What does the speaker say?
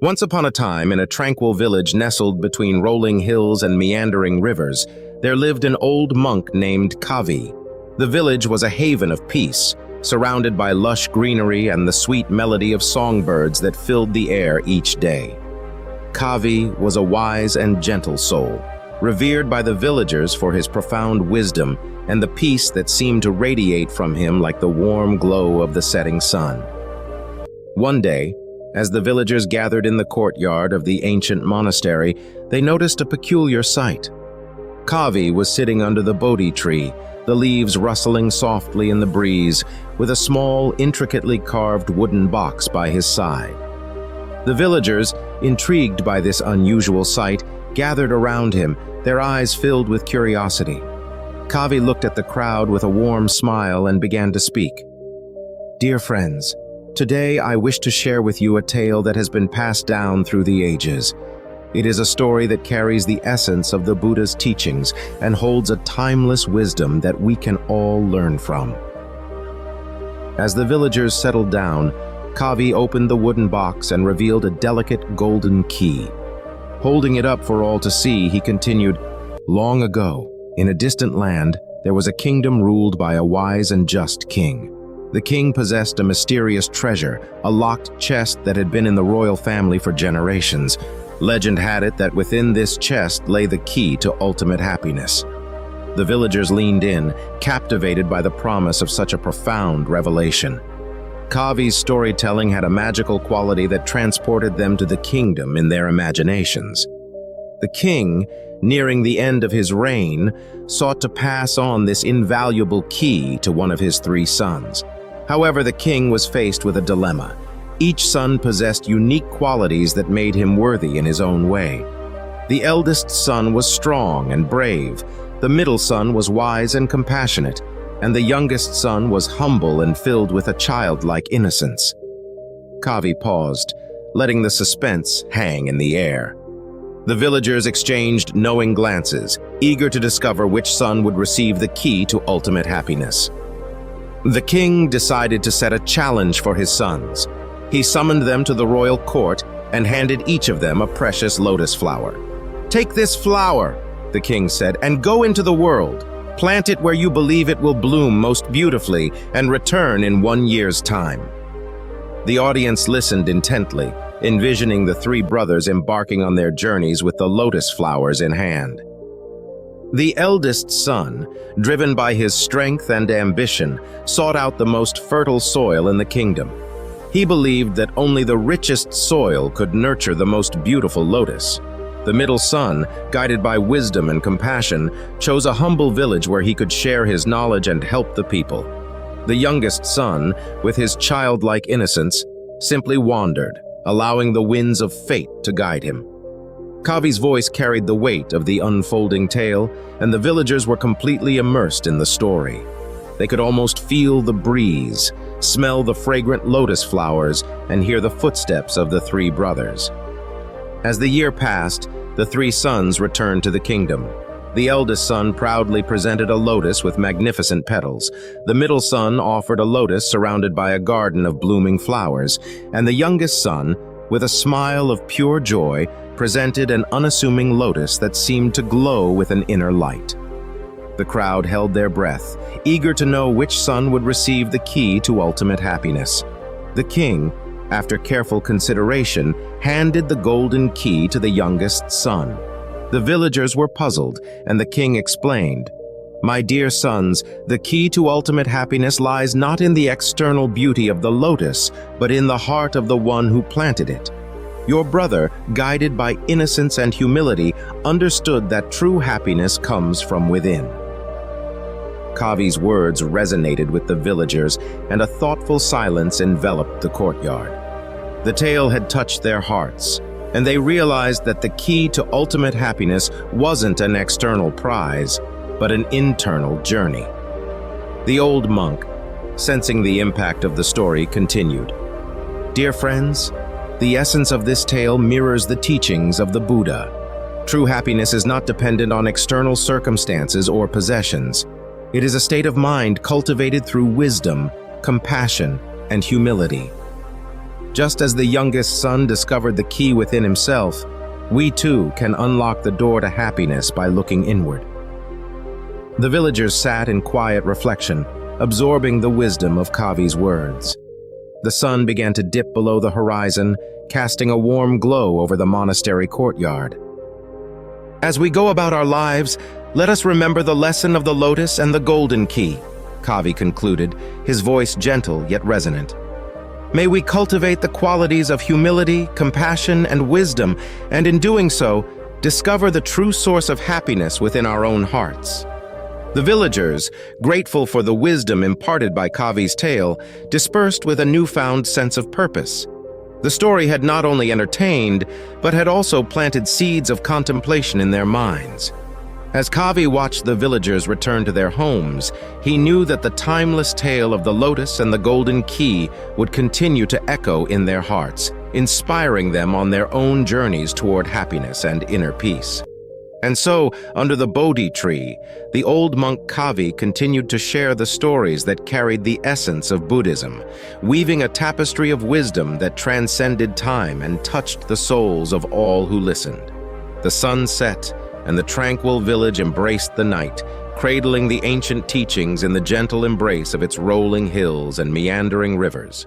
Once upon a time, in a tranquil village nestled between rolling hills and meandering rivers, there lived an old monk named Kavi. The village was a haven of peace, surrounded by lush greenery and the sweet melody of songbirds that filled the air each day. Kavi was a wise and gentle soul, revered by the villagers for his profound wisdom and the peace that seemed to radiate from him like the warm glow of the setting sun. One day, as the villagers gathered in the courtyard of the ancient monastery, they noticed a peculiar sight. Kavi was sitting under the Bodhi tree, the leaves rustling softly in the breeze, with a small, intricately carved wooden box by his side. The villagers, intrigued by this unusual sight, gathered around him, their eyes filled with curiosity. Kavi looked at the crowd with a warm smile and began to speak. "Dear friends, today I wish to share with you a tale that has been passed down through the ages. It is a story that carries the essence of the Buddha's teachings and holds a timeless wisdom that we can all learn from." As the villagers settled down, Kavi opened the wooden box and revealed a delicate golden key. Holding it up for all to see, he continued, "Long ago, in a distant land, there was a kingdom ruled by a wise and just king. The king possessed a mysterious treasure, a locked chest that had been in the royal family for generations. Legend had it that within this chest lay the key to ultimate happiness." The villagers leaned in, captivated by the promise of such a profound revelation. Kavi's storytelling had a magical quality that transported them to the kingdom in their imaginations. The king, nearing the end of his reign, sought to pass on this invaluable key to one of his 3 sons. However, the king was faced with a dilemma. Each son possessed unique qualities that made him worthy in his own way. The eldest son was strong and brave, the middle son was wise and compassionate, and the youngest son was humble and filled with a childlike innocence. Kavi paused, letting the suspense hang in the air. The villagers exchanged knowing glances, eager to discover which son would receive the key to ultimate happiness. The king decided to set a challenge for his sons. He summoned them to the royal court and handed each of them a precious lotus flower. "Take this flower," the king said, "and go into the world. Plant it where you believe it will bloom most beautifully and return in 1 year's time." The audience listened intently, envisioning the 3 brothers embarking on their journeys with the lotus flowers in hand. The eldest son, driven by his strength and ambition, sought out the most fertile soil in the kingdom. He believed that only the richest soil could nurture the most beautiful lotus. The middle son, guided by wisdom and compassion, chose a humble village where he could share his knowledge and help the people. The youngest son, with his childlike innocence, simply wandered, allowing the winds of fate to guide him. Kavi's voice carried the weight of the unfolding tale, and the villagers were completely immersed in the story. They could almost feel the breeze, smell the fragrant lotus flowers, and hear the footsteps of the 3 brothers. As the year passed, the 3 sons returned to the kingdom. The eldest son proudly presented a lotus with magnificent petals. The middle son offered a lotus surrounded by a garden of blooming flowers, and the youngest son, with a smile of pure joy, presented an unassuming lotus that seemed to glow with an inner light. The crowd held their breath, eager to know which son would receive the key to ultimate happiness. The king, after careful consideration, handed the golden key to the youngest son. The villagers were puzzled, and the king explained, "My dear sons, the key to ultimate happiness lies not in the external beauty of the lotus, but in the heart of the one who planted it. Your brother, guided by innocence and humility, understood that true happiness comes from within." Kavi's words resonated with the villagers, and a thoughtful silence enveloped the courtyard. The tale had touched their hearts, and they realized that the key to ultimate happiness wasn't an external prize, but an internal journey. The old monk, sensing the impact of the story, continued, "Dear friends, the essence of this tale mirrors the teachings of the Buddha. True happiness is not dependent on external circumstances or possessions. It is a state of mind cultivated through wisdom, compassion, and humility. Just as the youngest son discovered the key within himself, we too can unlock the door to happiness by looking inward. The villagers sat in quiet reflection, absorbing the wisdom of Kavi's words. The sun began to dip below the horizon, casting a warm glow over the monastery courtyard. As we go about our lives, let us remember the lesson of the lotus and the golden key, Kavi concluded, his voice gentle yet resonant. May we cultivate the qualities of humility, compassion, and wisdom, and in doing so, discover the true source of happiness within our own hearts. The villagers, grateful for the wisdom imparted by Kavi's tale, dispersed with a newfound sense of purpose. The story had not only entertained, but had also planted seeds of contemplation in their minds. As Kavi watched the villagers return to their homes, he knew that the timeless tale of the lotus and the golden key would continue to echo in their hearts, inspiring them on their own journeys toward happiness and inner peace. And so, under the Bodhi tree, the old monk Kavi continued to share the stories that carried the essence of Buddhism, weaving a tapestry of wisdom that transcended time and touched the souls of all who listened. The sun set, and the tranquil village embraced the night, cradling the ancient teachings in the gentle embrace of its rolling hills and meandering rivers.